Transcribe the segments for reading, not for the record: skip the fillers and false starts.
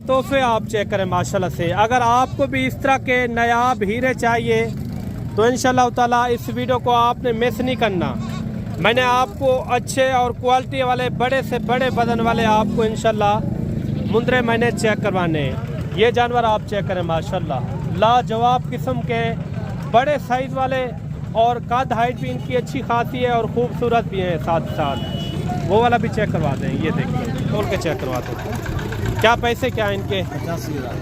तोहफे आप चेक करें माशाल्लाह से। अगर आपको भी इस तरह के नायाब हीरे चाहिए तो इंशाल्लाह ताला इस वीडियो को आपने मिस नहीं करना। मैंने आपको अच्छे और क्वालिटी वाले बड़े से बड़े वजन वाले आपको इंशाल्लाह मुंदरे मैंने चेक करवाने हैं। ये जानवर आप चेक करें माशाल्लाह लाजवाब किस्म के बड़े साइज़ वाले और कद हाइट भी इनकी अच्छी खासी है और खूबसूरत भी है साथ साथ। वो वाला भी चेक करवा दें। ये देखिए खोल के चेक करवा दें। क्या पैसे क्या है इनके? 85,000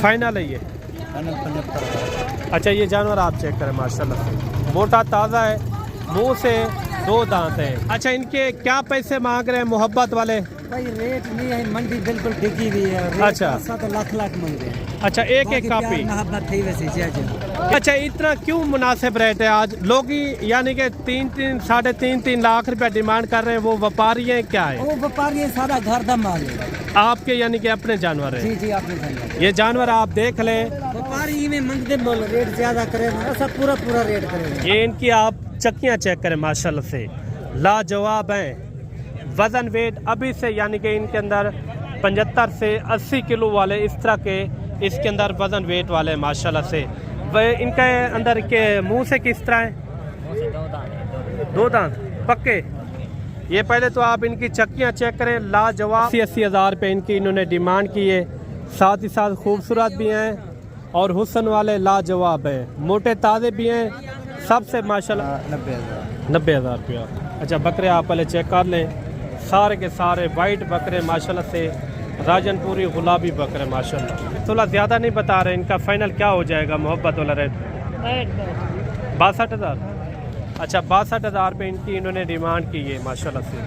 फाइनल है ये। फाइनल 75,000। अच्छा ये जानवर आप चेक करें माशाल्लाह से मोटा ताज़ा है, मुंह से 2 दांत है। अच्छा इनके क्या पैसे मांग रहे हैं मोहब्बत वाले? भाई रेट नहीं है, मंडी बिल्कुल टिकी हुई है। अच्छा। तो लाख मांग रहे हैं। अच्छा एक एक कापी। मोहब्बत थी वैसे। अच्छा इतना क्यों मुनासिब रेट है आज? लोग ही यानी कि 3-3 साढ़े 3-3 लाख रुपया डिमांड कर रहे हैं। वो व्यापारी हैं क्या है? वो व्यापारी है, सारा घर दम माल है। आपके यानी कि अपने जानवर है? जी जी अपने जानवर। ये जानवर आप देख लें। व्यापारी में मंगते बोल रेट ज्यादा करे, सब पूरा रेट करे। ये इनकी आप चक्कियाँ चेक करें माशाल्लाह से लाजवाब हैं। वजन वेट अभी से यानी कि इनके अंदर 75 से 80 किलो वाले इस तरह के इसके अंदर वजन वेट वाले माशाल्लाह से। वह इनके अंदर के मुंह से किस तरह है? 2 दांत पक्के। ये पहले तो आप इनकी चक्कियाँ चेक करें लाजवाब। 80 हज़ार रुपये इनकी इन्होंने डिमांड की है। साथ ही साथ खूबसूरत भी हैं और हुस्न वाले लाजवाब हैं, मोटे ताज़े भी हैं सबसे माशाल्लाह। 90,000 रुपया। अच्छा बकरे आप पहले चेक कर लें, सारे के सारे वाइट बकरे माशाल्लाह से, राजनपुरी गुलाबी बकरे माशाल्लाह। थोड़ा ज़्यादा नहीं बता रहे, इनका फाइनल क्या हो जाएगा मोहब्बत वाला रेट? 62,000। अच्छा 62,000 रुपये इनकी इन्होंने डिमांड की है माशाल्लाह से।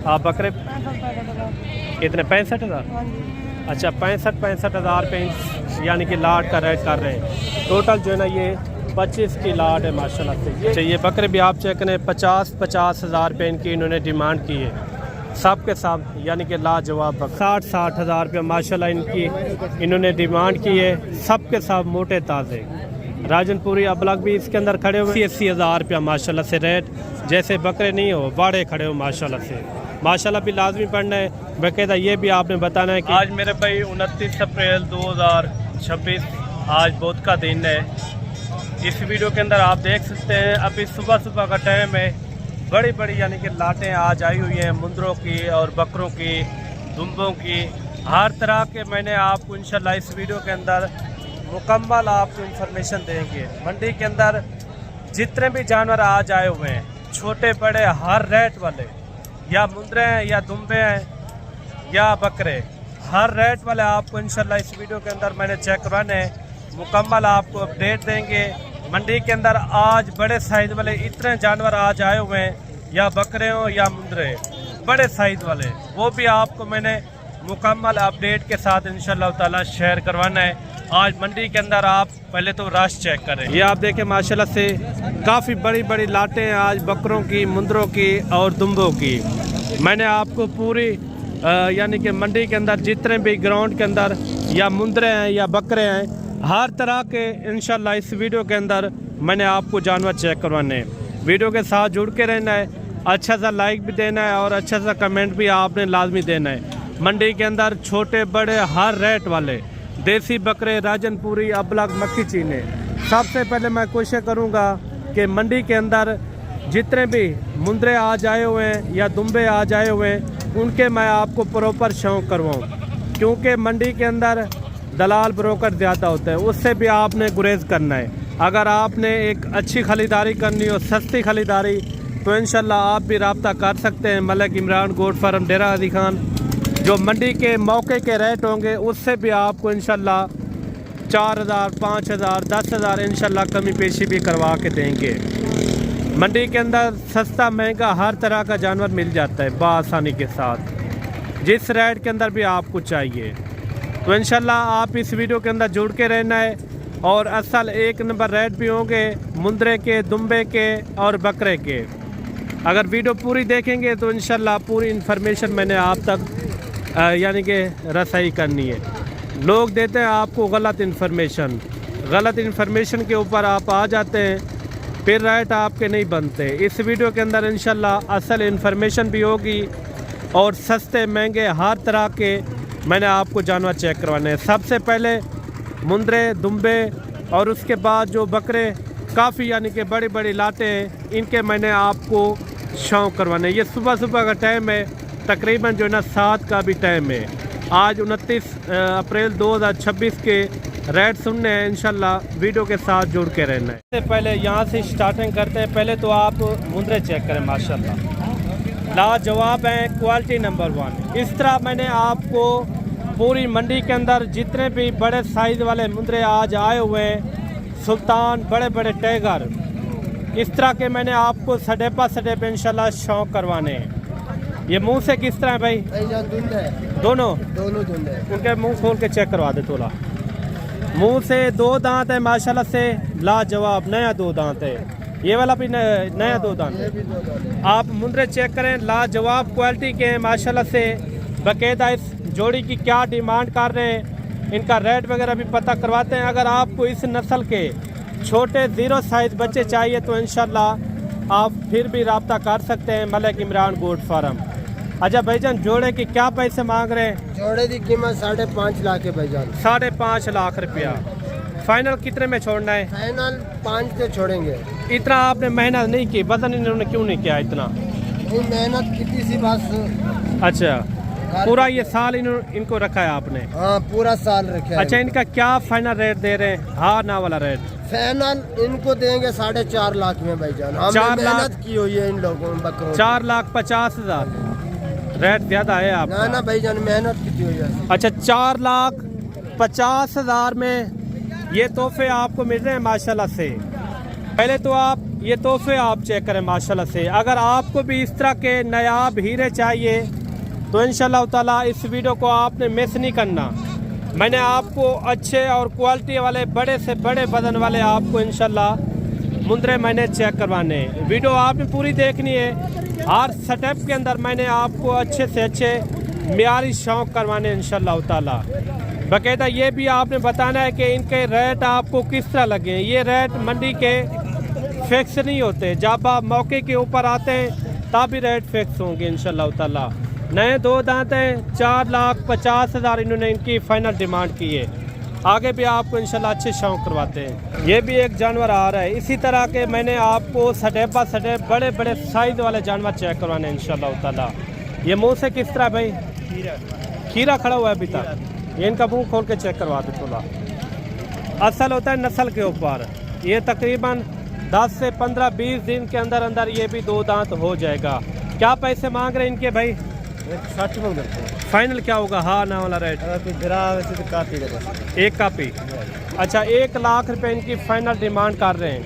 आप बकरे कितने? 65,000। अच्छा 65,000 रुपये यानी कि लाट का रेट कर रहे हैं। टोटल जो है ना ये 25 की लाट है माशाल्लाह से। अच्छा ये बकरे भी आप चेक करें 50 हज़ार रुपये इनकी इन्होंने डिमांड की है सब के सब यानी कि लाजवाब। 60 हज़ार रुपये माशाल्लाह इनकी इन्होंने डिमांड की है सब के सब मोटे ताज़े। राजनपुरी अबलग भी इसके अंदर खड़े हुए 80 हज़ार रुपया माशाल्लाह से रेट। जैसे बकरे नहीं हो बड़े खड़े हो माशाल्लाह से। माशाल्लाह भी लाजमी पढ़ना है बाकायदा। ये भी आपने बताना है कि आज मेरे भाई 29 अप्रैल 2026 आज बुध का दिन है। इस वीडियो के अंदर आप देख सकते हैं अभी सुबह का टाइम है। बड़ी बड़ी यानी कि लाटें आज आई हुई हैं मुंदरों की और बकरों की, दुम्बों की, हर तरह के। मैंने आपको इंशाल्लाह इस वीडियो के अंदर मुकम्मल आपको इंफॉर्मेशन देंगे। मंडी के अंदर जितने भी जानवर आज आए हुए हैं छोटे बड़े हर रेट वाले, या मुंदरे हैं या दुम्बे हैं या बकरे, हर रेट वाले आपको इंशाल्लाह इस वीडियो के अंदर मैंने चेक करवाने हैं। मुकम्मल आपको अपडेट देंगे। मंडी के अंदर आज बड़े साइज़ वाले इतने जानवर आज आए हुए हैं, या बकरे हो या मुंदरे बड़े साइज़ वाले, वो भी आपको मैंने मुकम्मल अपडेट के साथ इंशाल्लाह ताला शेयर करवाना है। आज मंडी के अंदर आप पहले तो रश चेक करें। ये आप देखें माशाल्लाह से काफ़ी बड़ी बड़ी लाटें हैं आज बकरों की, मुंदरों की और दुम्बों की। मैंने आपको पूरी यानी कि मंडी के अंदर जितने भी ग्राउंड के अंदर या मुंदरे हैं या बकरे हैं, हर तरह के इंशाल्लाह इस वीडियो के अंदर मैंने आपको जानवर चेक करवाने हैं। वीडियो के साथ जुड़ के रहना है, अच्छा सा लाइक भी देना है और अच्छा सा कमेंट भी आपने लाजमी देना है। मंडी के अंदर छोटे बड़े हर रेट वाले देसी बकरे, राजनपुरी, अबलग, मक्खी चीने। सबसे पहले मैं कोशिश करूँगा कि मंडी के अंदर जितने भी मुंदरे आज आए हुए हैं या दुम्बे आज आए हुए हैं उनके मैं आपको प्रॉपर शौक करवाऊँ, क्योंकि मंडी के अंदर दलाल ब्रोकर ज़्यादा होते हैं, उससे भी आपने गुरेज करना है। अगर आपने एक अच्छी खरीदारी करनी हो, सस्ती खरीदारी, तो इंशाल्लाह आप भी रब्ता कर सकते हैं मलिक इमरान गोट फार्म डेरा गाजी खान। जो मंडी के मौके के रेट होंगे उससे भी आपको इंशाल्लाह 4,000, 5,000, 10,000 इंशाल्लाह कमी पेशी भी करवा के देंगे। मंडी के अंदर सस्ता महंगा हर तरह का जानवर मिल जाता है बआसानी के साथ, जिस रेट के अंदर भी आपको चाहिए। तो इंशाल्लाह आप इस वीडियो के अंदर जुड़ के रहना है और असल 1 नंबर रेट भी होंगे मुंदरे के, दुम्बे के और बकरे के। अगर वीडियो पूरी देखेंगे तो इंशाल्लाह पूरी इन्फॉर्मेशन मैंने आप तक यानी कि रसाई करनी है। लोग देते हैं आपको गलत इन्फॉर्मेशन के ऊपर आप आ जाते हैं, फिर रेट आपके नहीं बनते। इस वीडियो के अंदर इंशाल्लाह असल इन्फॉर्मेशन भी होगी और सस्ते महंगे हर तरह के मैंने आपको जानवर चेक करवाने हैं। सबसे पहले मुंदरे, दुम्बे और उसके बाद जो बकरे काफ़ी यानी कि बड़ी बड़ी लाते हैं, इनके मैंने आपको शौक करवाने। ये सुबह सुबह का टाइम है, तकरीबन जो है ना 7 का भी टाइम है। आज 29 अप्रैल 2026 के रेट सुनने हैं। इंशाल्लाह वीडियो के साथ जुड़ के रहना है। सबसे पहले यहाँ से स्टार्टिंग करते हैं। पहले तो आप मुंदरे चेक करें, माशाल्लाह लाजवाब हैं, क्वालिटी नंबर 1। इस तरह मैंने आपको पूरी मंडी के अंदर जितने भी बड़े साइज़ वाले मुंदरे आज आए हुए हैं, सुल्तान, बड़े बड़े टाइगर, इस तरह के मैंने आपको सडेपा इंशाल्लाह शौक करवाने हैं। ये मुंह से किस तरह है भाई? धुंध है, दोनों धुंध है। उनके मुंह खोल के चेक करवा दे थोड़ा। मुंह से 2 दांत है माशाल्लाह से, लाजवाब, नया 2 दांत है। ये वाला भी नया 2 दांत है। आप मुंदरे चेक करें, लाजवाब क्वालिटी के हैं माशाल्लाह से। बाकायदा इस जोड़ी की क्या डिमांड कर रहे हैं, इनका रेट वगैरह भी पता करवाते हैं। अगर आपको इस नस्ल के छोटे 0 साइज़ बच्चे चाहिए तो इंशाल्लाह आप फिर भी रब्ता कर सकते हैं मलिक इमरान गोट फार्म। अच्छा भाईजान, जोड़े के क्या पैसे मांग रहे हैं? जोड़े की कीमत 5.5 लाख है भाईजान। 5.5 लाख रुपया। फाइनल कितने में छोड़ना है? फाइनल 5 से छोड़ेंगे। इतना आपने मेहनत नहीं की, वजन इन्होंने क्यों नहीं किया इतना? मेहनत कितनी सी बात। अच्छा, पूरा ये साल इनको रखा है आपने? हाँ, पूरा साल रखा है। अच्छा, इनका क्या फाइनल रेट दे रहे हैं? हाँ ना वाला रेट फाइनल इनको देंगे 4.5 लाख में भाईजान। हमने 4 लाख मेहनत की हुई है इन लोगों में बकरों। 4,50,000 रेट ज्यादा है आप? ना भाईजान, मेहनत की हुई है। अच्छा, 4,50,000 में ये तोहफे आपको मिल रहे हैं माशाल्लाह से। पहले तो आप ये तोहफे आप चेक करें माशाल्लाह से। अगर आपको भी इस तरह के नायाब हीरे चाहिए तो इंशाल्लाह ताला इस वीडियो को आपने मिस नहीं करना। मैंने आपको अच्छे और क्वालिटी वाले बड़े से बड़े वजन वाले आपको इंशाल्लाह मुंदरे मैंने चेक करवाने हैं। वीडियो आपने पूरी देखनी है। हर स्टेप के अंदर मैंने आपको अच्छे से अच्छे मियारी शौक करवाने इंशाल्लाह ताला। बाकायदा ये भी आपने बताना है कि इनके रेट आपको किस तरह लगे। ये रेट मंडी के फिक्स नहीं होते, जब आप मौके के ऊपर आते हैं तब भी रेट फिक्स होंगे इंशाल्लाह ताला। नए 2 दांत हैं, 4,50,000 इन्होंने इनकी फाइनल डिमांड की है। आगे भी आपको इंशाल्लाह अच्छे शौक करवाते हैं। ये भी एक जानवर आ रहा है। इसी तरह के मैंने आपको सडेप बड़े बड़े साइज वाले जानवर चेक करवाने हैं इंशाल्लाह ताला। ये मुंह से किस तरह भाई? खीरा खड़ा हुआ है अभी तक। ये इनका मुंह खोल के चेक करवा दे थोड़ा। असल होता है नस्ल के ऊपर। ये तकरीबन 10 से 15-20 दिन के अंदर अंदर ये भी 2 दांत हो जाएगा। क्या पैसे मांग रहे हैं इनके भाई? 60 मांग रहे हैं। फाइनल क्या होगा? हाँ ना वाला रेट? तो काफी है। 1 कापी। अच्छा, 1 लाख रुपए इनकी फाइनल डिमांड कर रहे हैं।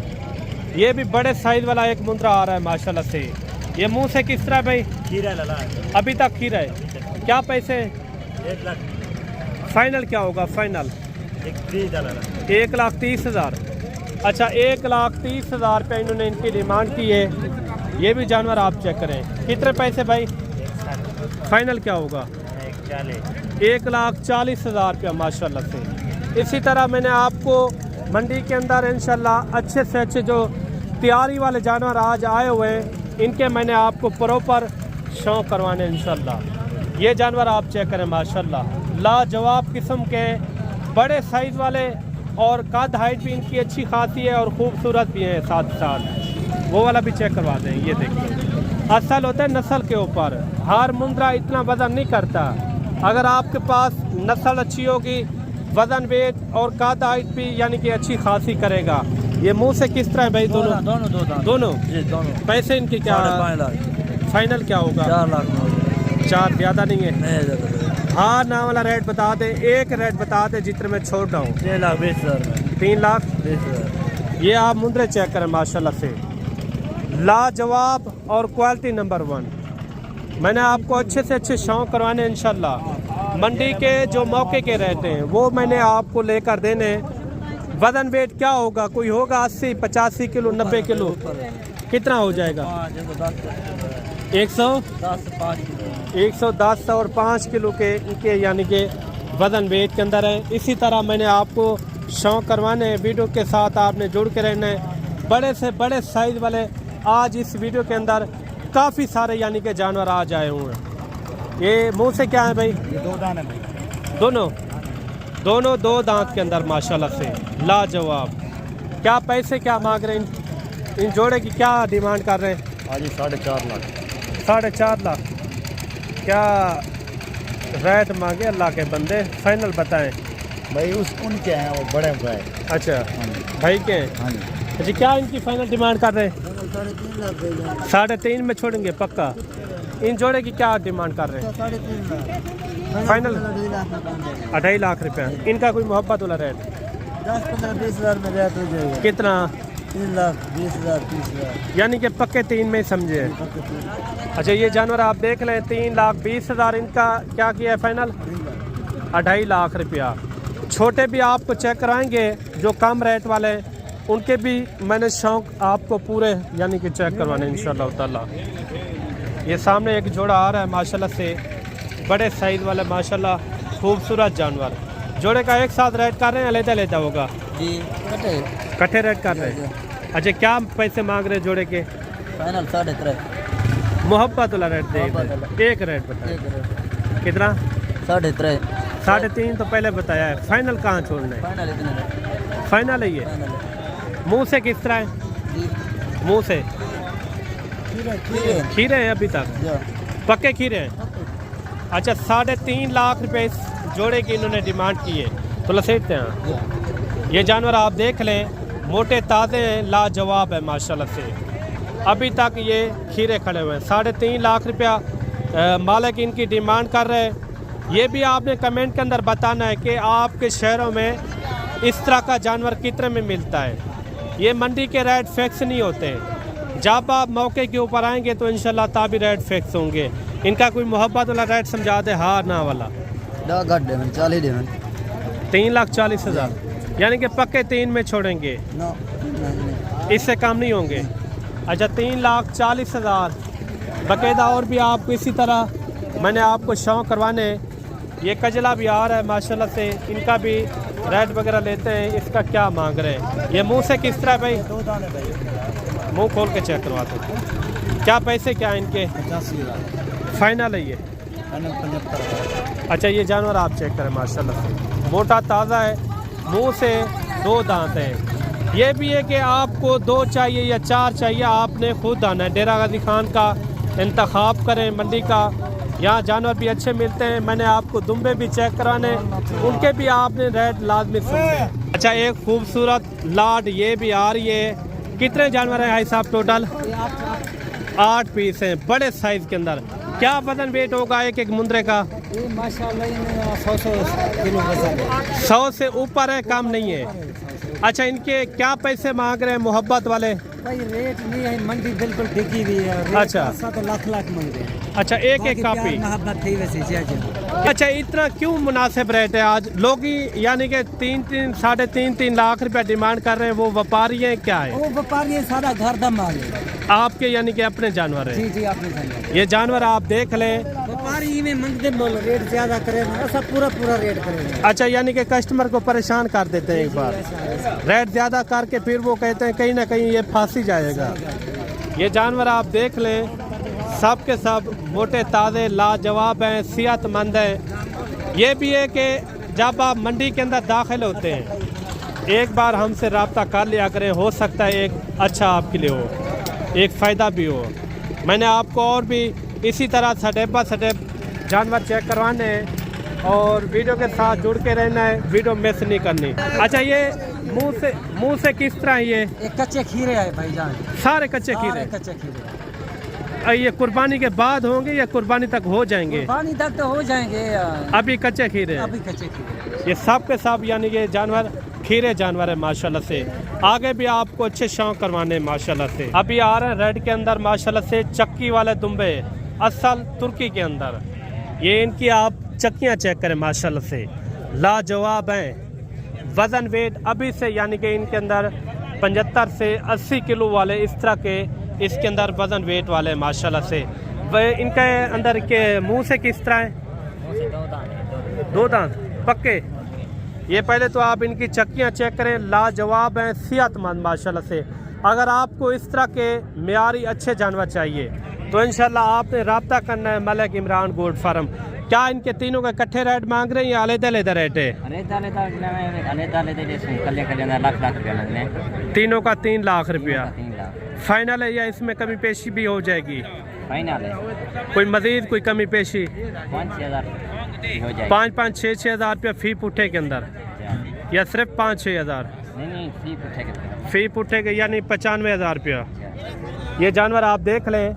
ये भी बड़े साइज वाला एक मुंदरा आ रहा है माशाल्लाह से। ये मुंह से किस तरह भाई? खीरा लला है। अभी तक खीरा है। क्या पैसे? 1 लाख। फाइनल क्या होगा? फाइनल 1,30,000। अच्छा, 1,30,000 रुपये इन्होंने इनकी डिमांड की है। ये भी जानवर आप चेक करें। कितने पैसे भाई? फाइनल क्या होगा? 1,40,000 रुपया माशाल्लाह से। इसी तरह मैंने आपको मंडी के अंदर इंशाल्लाह अच्छे से अच्छे जो तैयारी वाले जानवर आज आए हुए हैं, इनके मैंने आपको प्रॉपर शौक करवाने इंशाल्लाह। ये जानवर आप चेक करें माशाल्लाह, लाजवाब किस्म के बड़े साइज वाले और कद हाइट भी इनकी अच्छी खासी है और खूबसूरत भी है साथ साथ। वो वाला भी चेक करवा दें। ये देखिए, असल होता है नस्ल के ऊपर। हर मुंदरा इतना वजन नहीं करता। अगर आपके पास नस्ल अच्छी होगी, वजन वेट और कद हाइट भी यानी कि अच्छी खासी करेगा। ये मुंह से किस तरह है भाई? दोनों जी, दोनों। पैसे इनके क्या? फाइनल क्या होगा? 4 लाख। 4 ज़्यादा नहीं है? नहीं, हाँ ना वाला रेट बता दे। एक रेट बता दे जितने में छोड़ रहा हूँ। 3,20,000। 3,20,000। ये आप मुंदरे चेक करें माशाल्लाह से, लाजवाब और क्वालिटी नंबर 1। मैंने आपको अच्छे से अच्छे शौक करवाने इंशाल्लाह। मंडी के जो मौके के रहते हैं वो मैंने आपको लेकर देने। वजन वेट क्या होगा? कोई होगा 80-85 किलो, 90 किलो? कितना हो जाएगा? 110 और 5 किलो के यानी कि वजन वेट के अंदर है। इसी तरह मैंने आपको शौक करवाने। वीडियो के साथ आपने जुड़ के रहना है। बड़े से बड़े साइज वाले आज इस वीडियो के अंदर काफ़ी सारे यानी कि जानवर आज आए हुए हैं। ये मुंह से क्या है भाई? ये 2 दाने भाई। दोनों दोनों 2 दांत के अंदर माशाल्लाह से लाजवाब। क्या पैसे क्या मांग रहे हैं इन जोड़े की, क्या डिमांड कर रहे हैं? हाँ जी 4.5 लाख। 4.5 लाख। क्या रेट मांगे अल्लाह के बंदे, फाइनल बताएं। भाई उनके हैं, वो बड़े भाई। अच्छा हाँ जी। भाई के हैं? हाँ जी। अच्छा क्या इनकी फाइनल डिमांड कर रहे हैं? 3.5 में छोड़ेंगे पक्का। इन जोड़े की क्या डिमांड कर रहे हैं? 3.5 फाइनल 2.5 लाख रुपया। इनका कोई मोहब्बत वाला रेट 10-15-20 हज़ार में रेट हो जाएगा। कितना? 3 लाख 20 हज़ार 30 हज़ार। यानी कि पक्के 3 में ही समझे। अच्छा ये जानवर आप देख लें 3,20,000 इनका क्या किया है फाइनल? 2.5 लाख रुपया। छोटे भी आपको चेक कराएंगे जो कम रेट वाले, उनके भी मैंने शौक आपको पूरे यानी कि चेक करवाने इंशाल्लाह ताला। ये सामने एक जोड़ा आ रहा है माशाल्लाह से, बड़े साइज वाला माशाल्लाह खूबसूरत जानवर। जोड़े का एक साथ रेट कर रहे हैं, लेता लेता होगा जी कट्ठे रेट कर रहे हैं। अच्छा क्या पैसे मांग रहे हैं जोड़े के? फाइनल 3.5 मोहब्बत वाला रेट दे, एक रेट बताए कितना? 3.5 3.5 तो पहले बताया है। फाइनल कहाँ छोड़ना है? फाइनल इतना फाइनल है ये। मुंह से किस तरह है? जी मुंह से खीरे खीरे हैं अभी तक, पक्के खीरे हैं। अच्छा 3.5 लाख रुपए इस जोड़े की इन्होंने डिमांड की है। तो लसेटते हैं। ये जानवर आप देख लें, मोटे ताज़े हैं, लाजवाब है माशाल्लाह से। अभी तक ये खीरे खड़े हुए हैं। 3.5 लाख रुपया मालिक इनकी डिमांड कर रहे हैं। ये भी आपने कमेंट के अंदर बताना है कि आपके शहरों में इस तरह का जानवर कितने में मिलता है। ये मंडी के रेट फिक्स नहीं होते। जब आप मौके के ऊपर आएंगे तो इंशाल्लाह तभी रेट फिक्स होंगे। इनका कोई मोहब्बत वाला रेट समझा दे, हाँ ना वाला 3,40,000 यानी कि पक्के 3 में छोड़ेंगे, इससे कम नहीं होंगे। अच्छा 3,40,000 बाकायदा। और भी आपको इसी तरह मैंने आपको शौक करवाने, ये कजला भी आ रहा है माशाल्लाह से, इनका भी रेट वगैरह लेते हैं। इसका क्या मांग रहे हैं? ये मुंह से किस तरह है भाई? मुंह खोल के चेक करवा दो। क्या पैसे क्या है इनके? 85,000 फाइनल है ये। फाइनल 75,000। अच्छा ये जानवर आप चेक करें माशाल्लाह से, मोटा ताज़ा है, मुंह से 2 दांत हैं। ये भी है कि आपको 2 चाहिए या 4 चाहिए, आपने खुद आना है। डेरा गाजी खान का इंतखाब करें मंडी का, यहाँ जानवर भी अच्छे मिलते हैं। मैंने आपको दुम्बे भी चेक कराने, उनके भी आपने रेट लाजमी सुनने। अच्छा एक खूबसूरत लाड ये भी आ रही है। कितने जानवर हैं भाई साहब टोटल? 8 पीस हैं, बड़े साइज के अंदर। क्या वजन वेट होगा एक मुंदरे का? ये माशाल्लाह 100 किलो वजन है। 100 से ऊपर है, कम नहीं है। अच्छा इनके क्या पैसे मांग रहे हैं मोहब्बत वाले? भाई रेट नहीं है, मंडी बिल्कुल टिकी हुई है। अच्छा। तो लाख मांग रहे हैं। अच्छा एक कापी। मोहब्बत थी वैसे जी। अच्छा इतना क्यों मुनासिब रेट है आज? लोग ही यानी कि 3-3 लाख रुपया डिमांड कर रहे हैं। वो व्यापारी हैं क्या है? वो व्यापारी है, सारा घर दम माल है। आपके यानी कि अपने जानवर जी हैं? जी आपने जाना। ये जानवर आप देख लें, व्यापारी में मंगते बोल रेट ज्यादा करेंगे, सब पूरा रेट करेंगे। अच्छा यानी कि कस्टमर को परेशान कर देते हैं एक बार, रेट ज़्यादा करके फिर वो कहते हैं कहीं ना कहीं ये फांसी जाएगा। ये जानवर आप देख लें, सब के सब मोटे ताज़े लाजवाब हैं, सेहतमंद हैं। ये भी है कि जब आप मंडी के अंदर दाखिल होते हैं, एक बार हमसे रब्ता कर लिया करें, हो सकता है एक अच्छा आपके लिए हो, एक फ़ायदा भी हो। मैंने आपको और भी इसी तरह स्टेप बाय स्टेप जानवर चेक करवाने हैं और वीडियो के साथ जुड़ के रहना है, वीडियो मिस नहीं करनी। अच्छा ये मुंह से किस तरह ये? कच्चे खीरे है भाईजान, सारे कच्चे खीरे? कच्चे खीरे। ये कुर्बानी के बाद होंगे या कुर्बानी तक हो जाएंगे? कुर्बानी तक तो हो जाएंगे, अभी कच्चे खीरे? अभी कच्चे खीरे। ये सब के सब यानी ये जानवर खीरे जानवर है माशाल्लाह से। आगे भी आपको अच्छे शौक करवाने माशाल्लाह से। अभी आ रहे हैं रेड के अंदर माशाल्लाह से चक्की वाले दुम्बे, असल तुर्की के अंदर। ये इनकी आप चक्कियाँ चेक करें माशाल्लाह से, लाजवाब हैं। वज़न वेट अभी से यानी कि इनके अंदर 75 से 80 किलो वाले इस तरह के इसके अंदर वज़न वेट वाले माशाल्लाह से। वह इनके अंदर के मुंह से किस तरह है? 2 दांत पक्के। ये पहले तो आप इनकी चक्कियाँ चेक करें, लाजवाब हैं, सेहतमंद माशाल्लाह से। अगर आपको इस तरह के मियारी अच्छे जानवर चाहिए तो इंशाल्लाह आपने रब्ता करना है मलिक इमरान गोट फार्म। क्या इनके तीनों का इकट्ठे रेट मांग रहे हैं या अलग-अलग रेट है? तीनों का 3 लाख रुपया फाइनल है या इसमें कमी पेशी भी हो जाएगी? फाइनल है। कोई मजीद कोई कमी पेशी? 5-6 5-6 हज़ार रुपया फी पुट्ठे के अंदर या सिर्फ 5-6 हज़ार नहीं फी पूछेगा। फी पुट्ठे के यानी 95,000 रुपया। ये जानवर आप देख लें,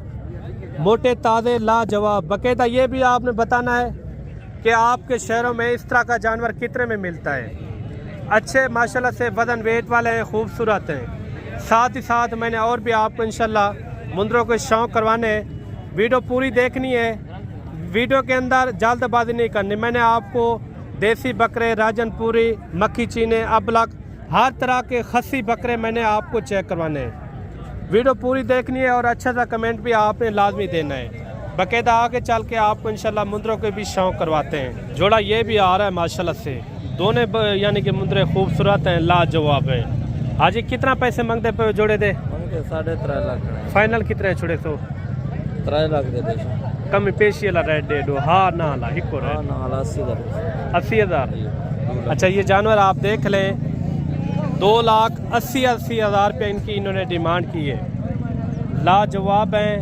मोटे ताज़े लाजवाब। बाकायदा ये भी आपने बताना है कि आपके शहरों में इस तरह का जानवर कितने में मिलता है। अच्छे माशाल्लाह से वज़न वेट वाले हैं, खूबसूरत हैं। साथ ही साथ मैंने और भी आपको इंशाल्लाह मुंदरों के शौक़ करवाने हैं। वीडियो पूरी देखनी है, वीडियो के अंदर जल्दबाजी नहीं करनी। मैंने आपको देसी बकरे, राजनपुरी, मक्खी चीने, अबलक, हर तरह के खस्सी बकरे मैंने आपको चेक करवाने हैं। वीडियो पूरी देखनी है और अच्छा सा कमेंट भी आपने लाजमी देना है। बाकायदा आगे चल के आपको इंशाल्लाह मुंदरों के भी शौक़ करवाते हैं। जोड़ा ये भी आ रहा है माशाल्लाह से, दोनों यानी कि मुंदरे खूबसूरत हैं, लाजवाब हैं। हाजी कितना पैसे मांगते पे जोड़े दे? 3.5 लाख फाइनल कितने छोड़े तो? 3 लाख दे दे। कमी पेशी वाला रेट दे दो। हाँ ना ला हिको रेट 80,000। अच्छा ये जानवर आप देख लें, 2,80,000 रुपये इनकी इन्होंने डिमांड की है। लाजवाब हैं,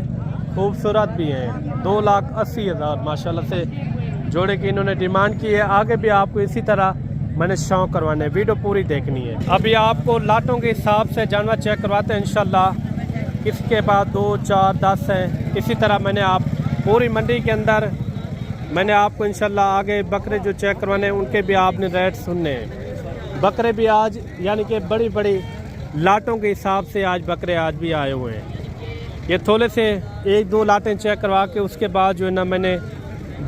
खूबसूरत भी हैं। 2,80,000 माशाल्लाह से जोड़े की इन्होंने डिमांड की है। आगे भी आपको इसी तरह मैंने शौक़ करवाने, वीडियो पूरी देखनी है। अभी आपको लाटों के हिसाब से जानवर चेक करवाते हैं इंशाल्लाह। इसके बाद 2, 4, 10 हैं। इसी तरह मैंने आप पूरी मंडी के अंदर मैंने आपको इंशाल्लाह आगे बकरे जो चेक करवाने हैं उनके भी आपने रेट सुनने हैं। बकरे भी आज यानी कि बड़ी बड़ी लाटों के हिसाब से आज बकरे आज भी आए हुए हैं। ये थोड़े से 1-2 लाटें चेक करवा के उसके बाद जो है ना मैंने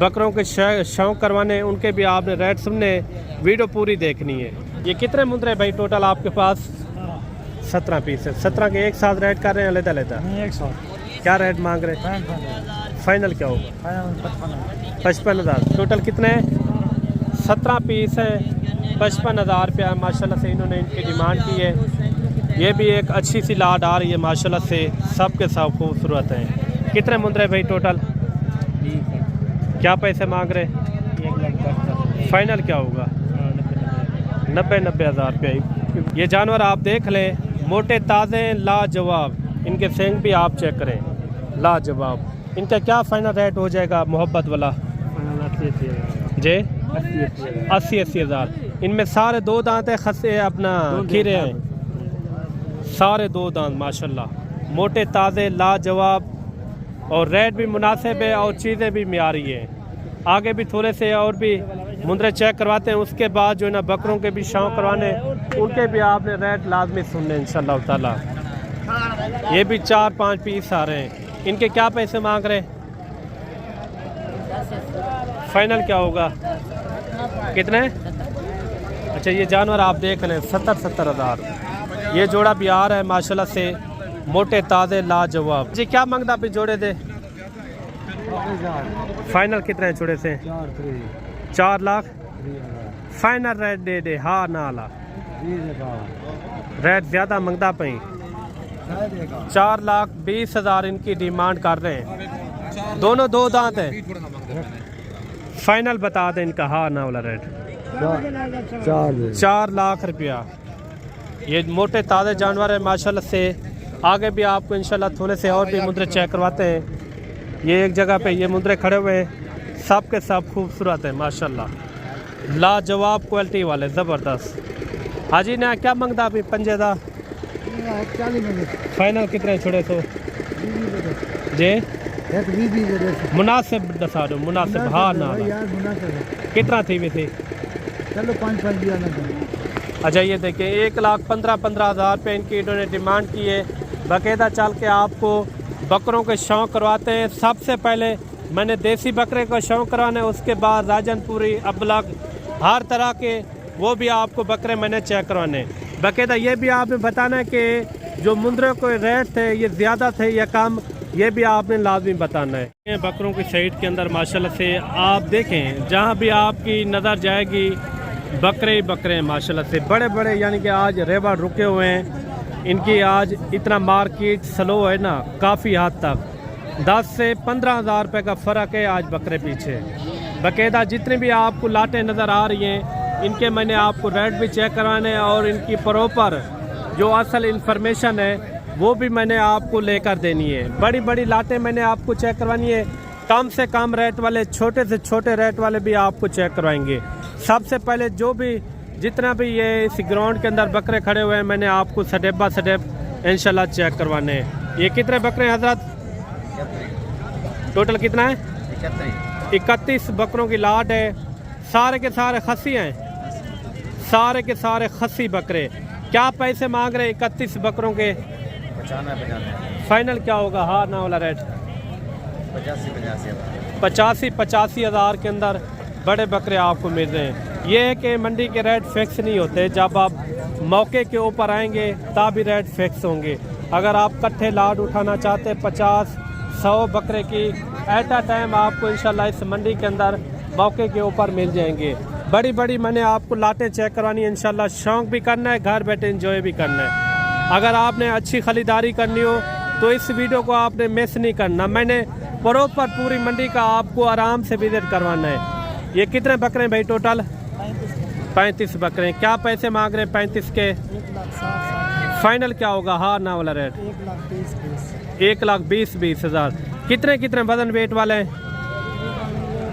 बकरों के शौक़ करवाने हैं, उनके भी आपने रेट सुनने, वीडियो पूरी देखनी है। ये कितने मुंदरे भाई टोटल आपके पास? 17 पीस है। 17 के एक साथ रेट कर रहे हैं अलग-अलग? 100 क्या रेट मांग रहे हैं? फाइनल क्या होगा? 55,000। टोटल कितने हैं? 17 पीस हैं, 55,000 रुपया माशाल्लाह से इन्होंने इनकी डिमांड की है। ये भी एक अच्छी सी लाट आ रही है माशाल्लाह से, सब के सब खूबसूरत हैं। कितने मुंदरे भाई टोटल? क्या पैसे मांग रहे? 1,70,000। फाइनल क्या होगा? 90,000 रुपया। ये जानवर आप देख लें, मोटे ताज़े लाजवाब। इनके सेंग भी आप चेक करें, लाजवाब। इनका क्या फाइनल रेट हो जाएगा मोहब्बत वाला? जे 80,000। इनमें सारे 2 दांत है, खस्से अपना खीरे हैं, सारे 2 दांत माशाल्लाह। मोटे ताज़े लाजवाब और रेट भी मुनासिब है और चीज़ें भी मियारी हैं। आगे भी थोड़े से और भी मुंदरे चेक करवाते हैं, उसके बाद जो है ना बकरों के भी शौक़ करवाने, उनके भी आपने रेट लाजमी सुनने इंशाल्लाह ताला। ये भी 4-5 पीस आ रहे हैं। इनके क्या पैसे मांग रहे हैं? फाइनल क्या होगा? कितने? अच्छा ये जानवर आप देख लें, 70,000। ये जोड़ा भी आ रहा है माशाल्लाह से, मोटे ताज़े लाजवाब। जी क्या मांगता भी जोड़े दे? फाइनल कितने जोड़े से? 4 लाख। फाइनल रेट दे दे। हाँ ना ला रेट ज़्यादा मांगता पई। 4,20,000 इनकी डिमांड कर रहे हैं। दोनों 2 दांत हैं। फाइनल बता दें इनका हाँ ना वाला रेट? 4 लाख रुपया। ये मोटे ताज़े जानवर है माशाल्लाह से। आगे भी आपको इंशाल्लाह थोड़े से और भी मुंदरे चेक करवाते हैं। ये एक जगह पे ये मुंदरे खड़े हुए हैं, सब के सब खूबसूरत है माशाल्लाह, लाजवाब क्वालिटी वाले, ज़बरदस्त। हाजी ने क्या मांगता अभी पंजे दा? फाइनल कितने छोड़े तो? जे मुनासिब दसा दो, मुनासिब। हाँ ना कितना थी भी थी? चलो 5-5 दिया ना। अच्छा ये देखें, 1,15,000 रुपये इनकी इन्होंने डिमांड की है। बाकायदा चल के आपको बकरों के शौक़ करवाते हैं। सबसे पहले मैंने देसी बकरे का शौक़ करवाना है, उसके बाद राजनपुरी, अबलग, हर तरह के वो भी आपको बकरे मैंने चेक करवाने। बाकायदा ये भी आपने बताना है कि जो मुंदरे के रेट थे ये ज़्यादा थे या कम, ये भी आपने लाजमी बताना है। बकरों की साइड के अंदर माशाल्लाह से आप देखें, जहाँ भी आपकी नज़र जाएगी बकरे ही बकरे हैं माशाल्लाह से, बड़े बड़े। यानी कि आज रेवा रुके हुए हैं। इनकी आज इतना मार्केट स्लो है ना, काफ़ी हद तक 10 से 15,000 रुपये का फ़र्क है आज बकरे पीछे। बाकायदा जितनी भी आपको लाटें नज़र आ रही हैं इनके मैंने आपको रेट भी चेक करवाने हैं और इनकी प्रॉपर जो असल इंफॉर्मेशन है वो भी मैंने आपको लेकर देनी है। बड़ी बड़ी लाटें मैंने आपको चेक करवानी है, कम से कम रेट वाले, छोटे से छोटे रेट वाले भी आपको चेक करवाएंगे। सबसे पहले जो भी जितना भी ये इस ग्राउंड के अंदर बकरे खड़े हुए हैं मैंने आपको स्टेप बाय स्टेप इंशाल्लाह चेक करवाने हैं। ये कितने बकरे हैं हजरत? टोटल कितना है? 31 बकरों की लाट है। सारे के सारे खस्सी हैं, सारे के सारे खस्सी बकरे। क्या पैसे मांग रहे हैं 31 बकरों के? 95 फाइनल क्या होगा? हाँ ना वाला रेट 85 हज़ार के अंदर बड़े बकरे आपको मिल रहे हैं। ये है कि मंडी के रेट फिक्स नहीं होते, जब आप मौके के ऊपर आएंगे तभी रेट फिक्स होंगे। अगर आप कट्ठे लाट उठाना चाहते 50-100 बकरे की एट अ टाइम आपको इंशाल्लाह इस मंडी के अंदर मौके के ऊपर मिल जाएंगे। बड़ी बड़ी मैंने आपको लाटें चेक करवानी है इंशाल्लाह। शौक भी करना है, घर बैठे एंजॉय भी करना है। अगर आपने अच्छी खरीदारी करनी हो तो इस वीडियो को आपने मिस नहीं करना। मैंने प्रॉपर पूरी मंडी का आपको आराम से विजिट करवाना है। ये कितने बकरे हैं भाई टोटल? 35 बकरे हैं। क्या पैसे मांग रहे हैं 35 के? 1,60,000। फाइनल क्या होगा? हाँ ना वाला रेट 1,20,000। कितने कितने वजन वेट वाले हैं?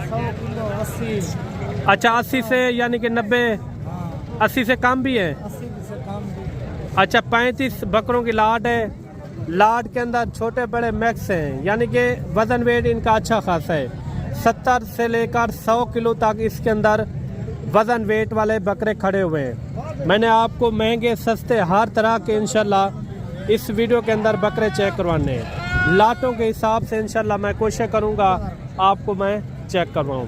100 किलो 80। अच्छा 80 से यानी कि 90, 80 से कम भी है। 80 से कम भी। अच्छा 35 बकरों की लाट है। लाट के अंदर छोटे बड़े मैक्स हैं, यानी कि वजन वेट इनका अच्छा खासा है। 70 से लेकर 100 किलो तक इसके अंदर वजन वेट वाले बकरे खड़े हुए हैं। मैंने आपको महंगे सस्ते हर तरह के इंशाल्लाह इस वीडियो के अंदर बकरे चेक करवाने हैं। लाटों के हिसाब से इंशाल्लाह मैं कोशिश करूंगा आपको मैं चेक करवाऊँ।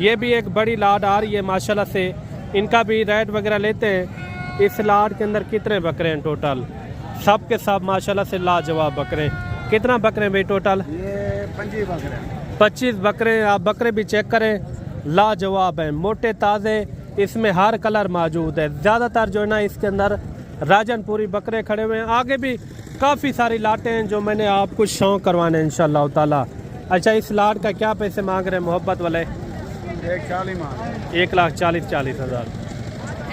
ये भी एक बड़ी लाट आ रही है माशाल्लाह से, इनका भी रेट वगैरह लेते हैं। इस लाट के अंदर कितने बकरे हैं टोटल? सब के सब माशाल्लाह से लाजवाब बकरे। कितना बकरे हैं भाई टोटल? ये 25 बकरे। 25 बकरे। आप बकरे भी चेक करें, लाजवाब हैं, मोटे ताज़े, इसमें हर कलर मौजूद है। ज़्यादातर जो है ना इसके अंदर राजनपुरी बकरे खड़े हुए हैं। आगे भी काफ़ी सारी लाटें हैं जो मैंने आपको शौक करवाने हैं इंशाल्लाह ताला। अच्छा इस लाट का क्या पैसे मांग रहे हैं मोहब्बत वाले? 1,40,000।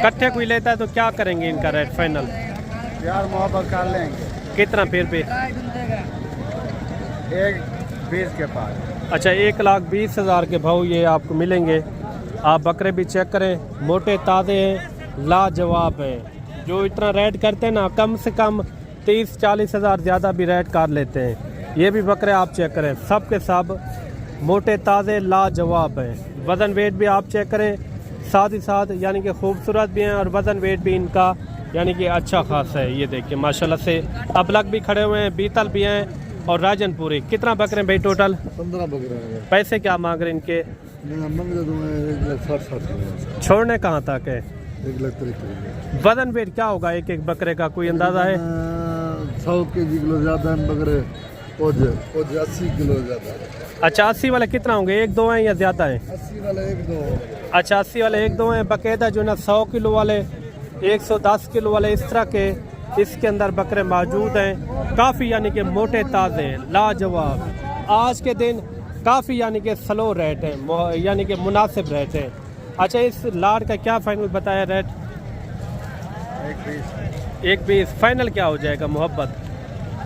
कट्ठे कोई लेता है तो क्या करेंगे इनका रेट फाइनल? यार मोहब्बत कर लेंगे। कितना फिर भी? 1,20 के पास। अच्छा 1,20,000 के भाव ये आपको मिलेंगे। आप बकरे भी चेक करें, मोटे ताज़े हैं, लाजवाब हैं। जो इतना रेट करते हैं ना, कम से कम 30-40 हज़ार ज़्यादा भी रेट कर लेते हैं। ये भी बकरे आप चेक करें, सब के सब मोटे ताज़े लाजवाब हैं। वज़न वेट भी आप चेक करें, साथ ही साथ यानी कि खूबसूरत भी हैं और वज़न वेट भी इनका यानी कि अच्छा खासा है। ये देखिए माशाल्लाह से अबलग भी खड़े हुए हैं, बीतल भी हैं और राजनपुरी। कितना बकरे हैं भाई टोटल? 15 बकरे। पैसे क्या मांग रहे हैं इनके? छोड़ने कहाँ तक है? 1,30,000। वजन वेट क्या होगा एक एक बकरे का, कोई अंदाजा है? 100 केजी किलो ज़्यादा है बकरे, 80 किलो ज़्यादा है। अच्छा 80 वाले कितना होंगे? 1-2 हैं या ज़्यादा हैं? 80 वाले 1-2। अच्छा 80 वाले 1-2 हैं। बाकायदा जो ना 100 किलो वाले, 110 किलो वाले, इस तरह के इसके अंदर बकरे मौजूद हैं। काफ़ी यानी कि मोटे ताज़े लाजवाब। आज के दिन काफ़ी यानी कि स्लो रेट है, यानी कि मुनासिब रेट है। अच्छा इस लाट का क्या फाइनल बताया रेट? 1,20। फाइनल क्या हो जाएगा मोहब्बत?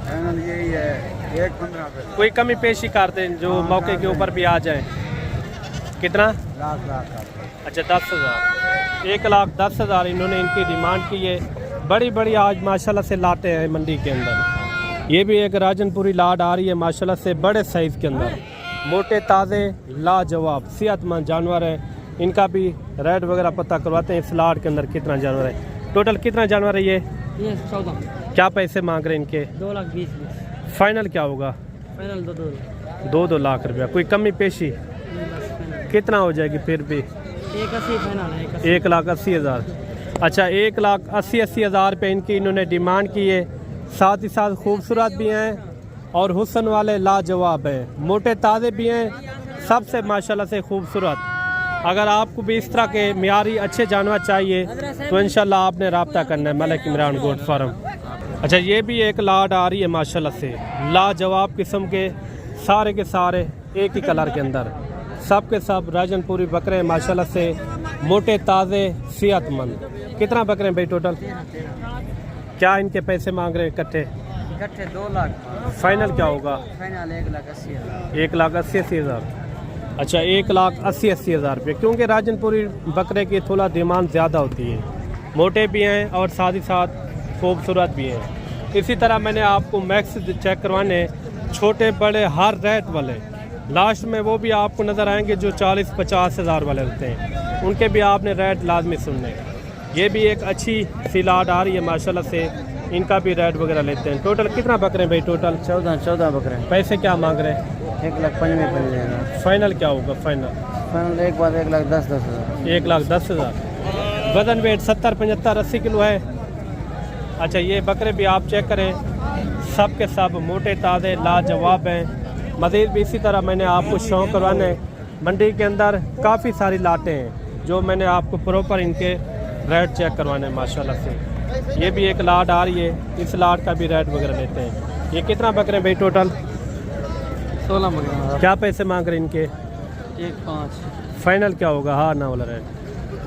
फाइनल यही है 1,15 पे। कोई कमी पेशी कर दें जो मौके के ऊपर भी आ जाए। कितना? लाख। अच्छा 10,000। 1,10,000 इन्होंने इनकी डिमांड की है। बड़ी बड़ी आज माशाल्लाह से लाटे हैं मंडी के अंदर। ये भी एक राजनपुरी लाट आ रही है माशाल्लाह से, बड़े साइज़ के अंदर, मोटे ताज़े लाजवाब सेहतमंद जानवर है। इनका भी रेट वगैरह पता करवाते हैं। इस लाट के अंदर कितना जानवर है टोटल? कितना जानवर है ये? 14। क्या पैसे मांग रहे हैं इनके? 2,20,000। फाइनल क्या होगा? फाइनल 2 लाख रुपया। कोई कमी पेशी कितना हो जाएगी फिर भी? 1,80 फाइनल है। 1,80,000। अच्छा 1,80,000 पे इनकी इन्होंने डिमांड की है। साथ ही साथ खूबसूरत भी हैं और हुस्न वाले लाजवाब हैं, मोटे ताज़े भी हैं, सबसे माशाल्लाह से खूबसूरत। अगर आपको भी इस तरह के मियारी अच्छे जानवर चाहिए तो इंशाल्लाह आपने रब्ता करना है मलिक इमरान गोट फार्म। अच्छा ये भी एक लाट आ रही है माशाल्लाह से, लाजवाब किस्म के, सारे के सारे एक ही कलर के अंदर। सब के सब राजनपुरी बकरे हैं माशाल्लाह से, मोटे ताज़े सेहतमंद। कितना बकरे हैं भाई टोटल? क्या इनके पैसे मांग रहे हैं इकट्ठे? इकट्ठे 2 लाख। फाइनल क्या होगा? फाइनल 1,80,000। 1,80,000। अच्छा 1,80,000 रुपये, क्योंकि राजनपुरी बकरे की थोड़ा डिमांड ज़्यादा होती है, मोटे भी हैं और साथ ही साथ खूबसूरत भी हैं। इसी तरह मैंने आपको मैक्स चेक करवाने छोटे बड़े हर रेट वाले, लास्ट में वो भी आपको नज़र आएंगे जो 40-50 हज़ार वाले होते हैं, उनके भी आपने रेट लाजमी सुनने। ये भी एक अच्छी सी लाट आ रही है माशाल्लाह से, इनका भी रेट वगैरह लेते हैं। टोटल कितना बकरे हैं भाई टोटल? 14 बकरे हैं। पैसे क्या मांग रहे हैं? 1,95,000 बन जाएगा। फाइनल क्या होगा? फाइनल फाइनल एक बार 1,10,000। 1,10,000। वजन वेट 70-75-80 किलो है। अच्छा ये बकरे भी आप चेक करें, सब के सब मोटे ताज़े लाजवाब हैं। मज़ीद भी इसी तरह मैंने आपको शौक़ करवाने, मंडी के अंदर काफ़ी सारी लाटें हैं जो मैंने आपको प्रॉपर इनके रेट चेक करवाने माशाल्लाह से। ये भी एक लाट आ रही है, इस लाट का भी रेट वगैरह लेते हैं। ये कितना बकरे हैं भाई टोटल? 16 बकरे। क्या पैसे मांग रहे हैं इनके? 1,5,000। फाइनल क्या होगा? हाँ ना वाला रेट?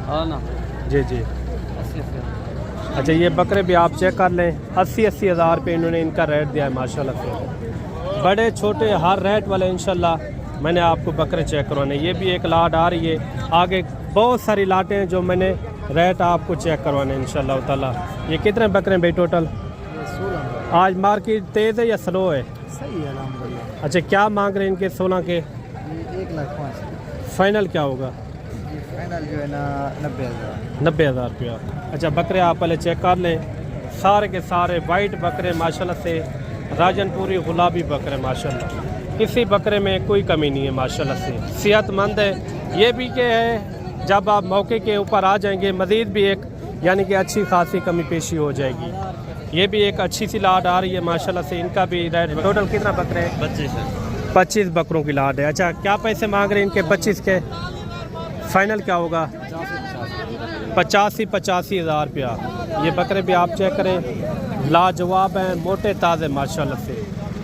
हाँ ना। जी जी। 80,000। अच्छा ये बकरे भी आप चेक कर लें, 80-80 हज़ार रुपये इन्होंने इनका रेट दिया है माशाल्लाह से। बड़े छोटे हर रेट वाले इंशाल्लाह मैंने आपको बकरे चेक करवाने। ये भी एक लाट आ रही है, आगे बहुत सारी लाटें हैं जो मैंने रेट आपको चेक करवाने इंशाल्लाह ताला। ये कितने बकरे हैं भाई टोटल? 16। आज मार्केट तेज़ है या स्लो है? सही है अल्हम्दुलिल्लाह। अच्छा क्या मांग रहे हैं इनके 16 के? 1,05,000। फाइनल क्या होगा? फाइनल जो है ना 90,000। 90,000 रुपया। अच्छा बकरे आप पहले चेक कर लें, सारे के सारे वाइट बकरे माशाल्लाह से, राजनपुरी गुलाबी बकरे माशाल्लाह, किसी बकरे में कोई कमी नहीं है माशाल्लाह से, सेहतमंद है। ये भी क्या है, जब आप मौके के ऊपर आ जाएंगे मज़ीद भी एक यानी कि अच्छी खासी कमी पेशी हो जाएगी। ये भी एक अच्छी सी लाट आ रही है माशाल्लाह से, इनका भी रेट। टोटल कितना बकरे हैं? 25 बकरों की लाट है। अच्छा क्या पैसे मांग रहे हैं इनके 25 के? फाइनल क्या होगा? 85 हज़ार रुपया। ये बकरे भी आप चेक करें, लाजवाब हैं, मोटे ताज़े माशाल्लाह से।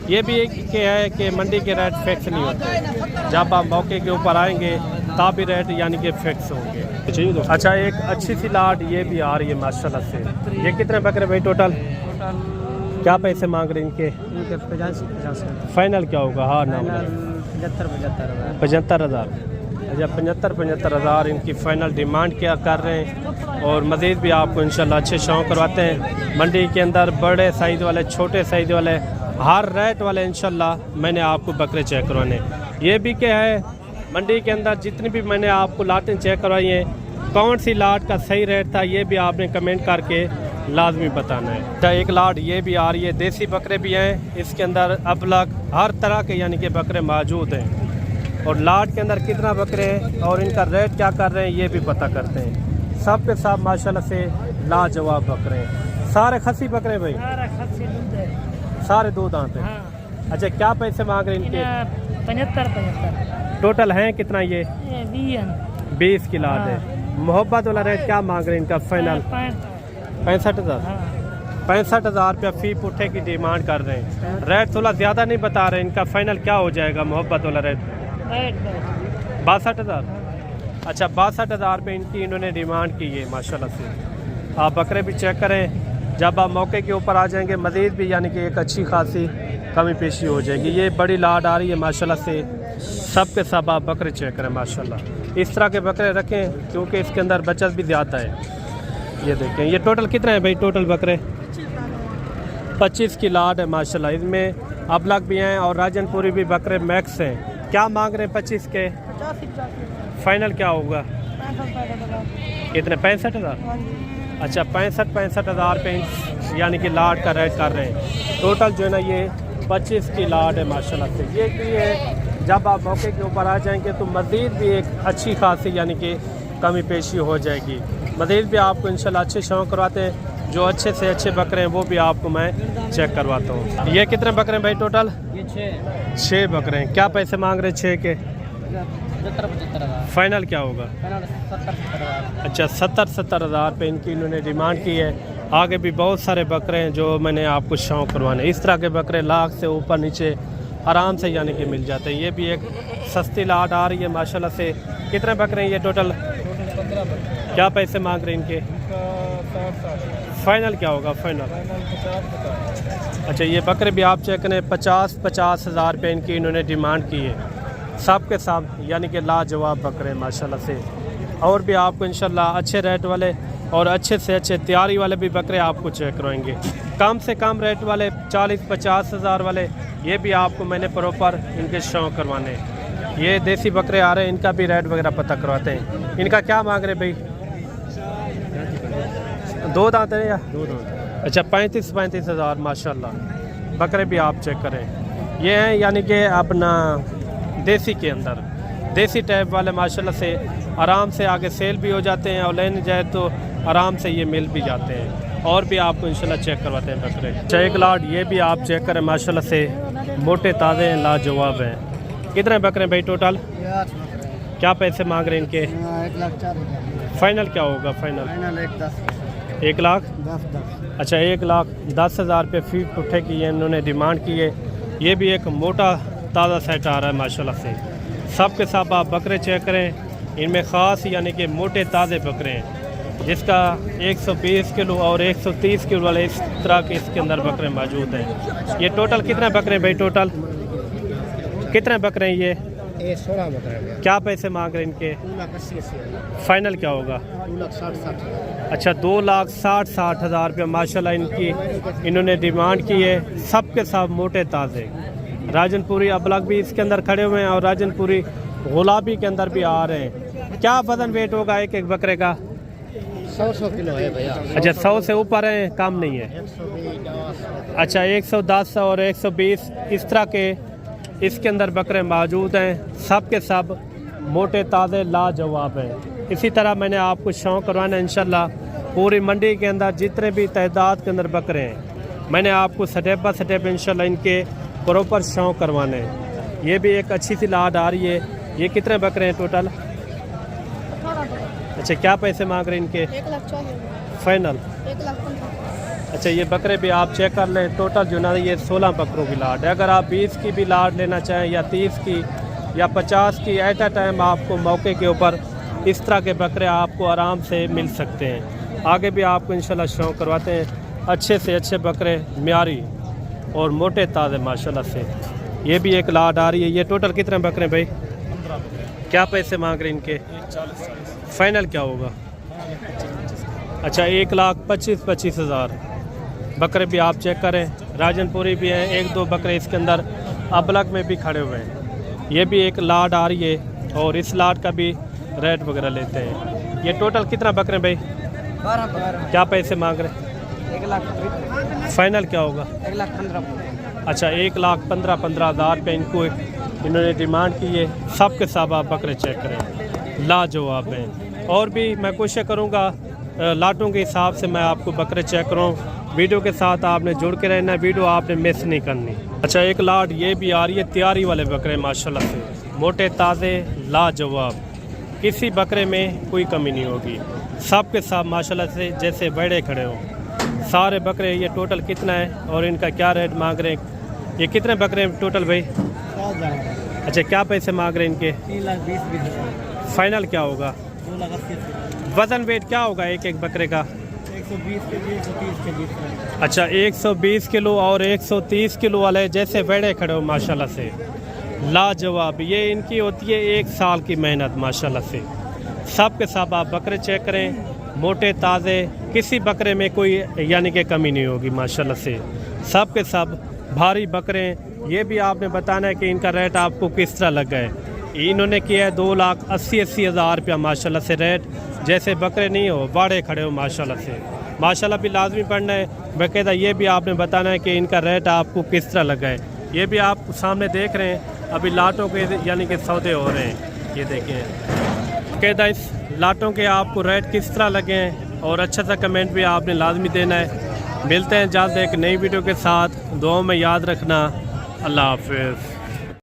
ये भी एक क्या है कि मंडी के रेट फिक्स नहीं होते, जब आप मौके के ऊपर आएंगे तभी रेट यानी कि फिक्स होंगे। अच्छा एक अच्छी सी लाट ये भी आ रही है माशाल्लाह से। ये कितने बकरे भाई टोटल? क्या पैसे मांग रहे हैं इनके? 85। फाइनल क्या होगा? हाँ ना 75,000। 75,000। अच्छा 75 हज़ार इनकी फ़ाइनल डिमांड क्या कर रहे हैं। और मज़ीद भी आपको इंशाल्लाह अच्छे शौक़ करवाते हैं। मंडी के अंदर बड़े साइज़ वाले, छोटे साइज़ वाले, हर रेट वाले इंशाल्लाह मैंने आपको बकरे चेक करवाने। ये भी क्या है, मंडी के अंदर जितनी भी मैंने आपको लाटें चेक करवाई हैं, कौन सी लाट का सही रेट था ये भी आपने कमेंट करके लाजमी बताना है। अच्छा एक लाट ये भी आ रही है, देसी बकरे भी हैं इसके अंदर, अबलग हर तरह के यानी कि बकरे मौजूद हैं। और लाट के अंदर कितना बकरे हैं और इनका रेट क्या कर रहे हैं ये भी पता करते हैं। सब के सब माशाल्लाह से लाजवाब बकरे हैं, सारे खसी बकरे भाई, सारे 2 दांत हैं। अच्छा क्या पैसे मांग रहे हैं इनके? 75। टोटल हैं कितना ये? 20 की लाट है। मोहब्बत वाला रेट क्या मांग रहे हैं इनका? फाइनल 65,000। 65,000 रुपया फी पुट्ठे की डिमांड कर रहे हैं। रेट थोड़ा ज़्यादा नहीं बता रहे, इनका फाइनल क्या हो जाएगा मोहब्बत वाला रेट? 62,000। अच्छा 62,000 रुपये इनकी इन्होंने डिमांड की है माशाल्लाह से। आप बकरे भी चेक करें, जब आप मौके के ऊपर आ जाएंगे मज़ीद भी यानी कि एक अच्छी खासी कमी पेशी हो जाएगी। ये बड़ी लाट आ रही है माशाल्लाह से, सब के सब आप बकरे चेक करें माशाल्लाह। इस तरह के बकरे रखें क्योंकि इसके अंदर बचत भी ज़्यादा है। ये देखें, ये टोटल कितना है भाई टोटल बकरे? 25 की लाट है माशाल्लाह। इसमें अबलग भी हैं और राजनपुरी भी बकरे मैक्स हैं। क्या मांग रहे हैं 25 के? फाइनल क्या होगा? कितने? 65,000। अच्छा 65 हज़ार रुपये यानी कि लाट का रेट कर रहे हैं। टोटल जो है ना ये 25 की लाट है माशाल्लाह से। ये भी है, जब आप मौके के ऊपर आ जाएंगे तो मज़ीद भी एक अच्छी खासी यानी कि कमी पेशी हो जाएगी। मज़ीद भी आपको इंशाल्लाह अच्छे शौक़ करवाते हैं, जो अच्छे से अच्छे बकरे हैं वो भी आपको मैं चेक करवाता हूँ। ये कितने बकरे हैं भाई टोटल? ये 6 बकरे हैं। क्या पैसे मांग रहे हैं 6 के? 75,000। फाइनल क्या होगा? 70,000। अच्छा 70 हज़ार रुपये इनकी इन्होंने डिमांड की है। आगे भी बहुत सारे बकरे हैं जो मैंने आपको शौक़ करवाने। इस तरह के बकरे लाख से ऊपर नीचे आराम से यानी कि मिल जाते हैं। ये भी एक सस्ती लाट आ रही है माशाल्लाह से। कितने बकरे हैं ये टोटल? क्या पैसे मांग रहे हैं इनके? फाइनल क्या होगा फाइनल? अच्छा ये बकरे भी आप चेक करें 50 हज़ार रुपये इनकी इन्होंने डिमांड की है। सब के सब यानी कि लाजवाब बकरे माशाल्लाह से। और भी आपको इंशाल्लाह अच्छे रेट वाले और अच्छे से अच्छे तैयारी वाले भी बकरे आपको चेक करवाएंगे। कम से कम रेट वाले 40-50 हज़ार वाले ये भी आपको मैंने प्रॉपर इनके शौक करवाने। ये देसी बकरे आ रहे हैं, इनका भी रेट वगैरह पता करवाते हैं। इनका क्या मांग रहे भाई? 2 दांत है या 2 दांत? अच्छा 35 हज़ार माशाल्लाह। बकरे भी आप चेक करें। ये हैं यानी कि अपना देसी के अंदर देसी टाइप वाले माशाल्लाह से आराम से आगे सेल भी हो जाते हैं और लेने जाए तो आराम से ये मिल भी जाते हैं। और भी आपको इंशाल्लाह चेक करवाते हैं बकरे। चेक लाट ये भी आप चेक करें माशाल्लाह से मोटे ताज़े हैं, लाजवाब हैं। कितने बकरे भाई टोटल? क्या पैसे मांग रहे हैं इनके? 1,04,000। फाइनल क्या होगा फाइनल? 1,10,000। अच्छा 1,10,000 रुपये फी पुट्ठे की इन्होंने डिमांड की है। ये भी एक मोटा ताज़ा सेट आ रहा है माशाल्लाह से। सब के सब आप बकरे चेक करें, इनमें ख़ास यानी कि मोटे ताज़े बकरे हैं जिसका 120 किलो और 130 किलो वाले इस तरह के इसके अंदर बकरे मौजूद हैं। ये टोटल कितने बकरे हैं भाई? टोटल कितने बकरे हैं ये? 16 बकरे। क्या पैसे मांग रहे हैं इनके? 2,80,000। फाइनल क्या होगा? 2,60,000। अच्छा 2,60,000 रुपये माशाल्लाह इनकी इन्होंने डिमांड की है। सब के सब मोटे ताज़े राजनपुरी अबलग भी इसके अंदर खड़े हुए हैं और राजनपुरी गुलाबी के अंदर भी आ रहे हैं। क्या वजन वेट होगा एक एक बकरे का? 100 किलो है भैया। अच्छा 100 से ऊपर है, कम नहीं है? 120। अच्छा 110 और 120 इस तरह के इसके अंदर बकरे मौजूद हैं। सब के सब मोटे ताज़े लाजवाब हैं। इसी तरह मैंने आपको शौक़ करवाना इंशाल्लाह पूरी मंडी के अंदर जितने भी तादाद के अंदर बकरे हैं मैंने आपको स्टेप बाय स्टेप इंशाल्लाह इनके प्रॉपर शौक़ करवाने हैं। ये भी एक अच्छी सी लाट आ रही है। ये कितने बकरे हैं टोटल? अच्छा क्या पैसे मांग रहे हैं इनके? 1,04,000। फाइनल? 1,15,000। अच्छा ये बकरे भी आप चेक कर लें। टोटल जो ना ये 16 बकरों की लाट है। अगर आप 20 की भी लाट लेना चाहें या 30 की या 50 की, एट अ टाइम आपको मौके के ऊपर इस तरह के बकरे आपको आराम से मिल सकते हैं। आगे भी आपको इंशाल्लाह शौक़ करवाते हैं अच्छे से अच्छे बकरे म्यारी और मोटे ताज़े माशाल्लाह से। ये भी एक लाट आ रही है। ये टोटल कितने बकरे भाई? 15 बकरे। क्या पैसे मांग रहे हैं इनके? 40। फाइनल क्या होगा? अच्छा 1,25,000 बकरे भी आप चेक करें। राजनपुरी भी हैं, 1-2 बकरे इसके अंदर अबलग में भी खड़े हुए हैं। ये भी एक लाट आ रही है और इस लाट का भी रेट वगैरह लेते हैं। ये टोटल कितना बकरे भाई? 12। क्या पैसे मांग रहे हैं? 1,00,000। फाइनल क्या होगा? 1,15,000। अच्छा 1,15,000 रुपये इनको इन्होंने डिमांड की है। सब के सब आप बकरे चेक करें, लाजवाब हैं। और भी मैं कोशिश करूँगा लाटों के हिसाब से मैं आपको बकरे चेक करूँ। वीडियो के साथ आपने जुड़ के रहना, वीडियो आपने मिस नहीं करनी। अच्छा एक लाट ये भी आ रही है तैयारी वाले बकरे माशाल्लाह से, मोटे ताज़े लाजवाब, किसी बकरे में कोई कमी नहीं होगी। सब के सब माशाल्लाह से जैसे बड़े खड़े हों सारे बकरे। ये टोटल कितना है और इनका क्या रेट मांग रहे हैं? ये कितने बकरे हैं टोटल भाई? 7,000। अच्छा क्या पैसे मांग रहे हैं इनके? 3,20,000। फाइनल क्या होगा? 2,80,000। वज़न वेट क्या होगा एक एक बकरे का? 120 केजी, 130 केजी। अच्छा 120 किलो और 130 किलो वाले जैसे बड़े खड़े हो माशाल्लाह से, लाजवाब। ये इनकी होती है 1 साल की मेहनत माशाल्लाह से। सब के सब आप बकरे चेक करें, मोटे ताज़े, किसी बकरे में कोई यानी कि कमी नहीं होगी माशाल्लाह से। सब के सब भारी बकरे। ये भी आपने बताना है कि इनका रेट आपको किस तरह लग गए। इन्होंने किया है 2,80,000 रुपया माशाल्लाह से रेट। जैसे बकरे नहीं हो बाड़े खड़े हो माशाल्लाह से। माशाल्लाह भी लाजमी पढ़ना है बाकायदा। ये भी आपने बताना है कि इनका रेट आपको किस तरह लगा है। ये भी आप सामने देख रहे हैं अभी लाटों के यानी कि सौदे हो रहे हैं। ये देखें बाकायदा इस लाटों के आपको रेट किस तरह लगे हैं और अच्छा सा कमेंट भी आपने लाजमी देना है। मिलते हैं जल्द एक नई वीडियो के साथ। दुआओं में याद रखना। अल्लाह हाफिज़।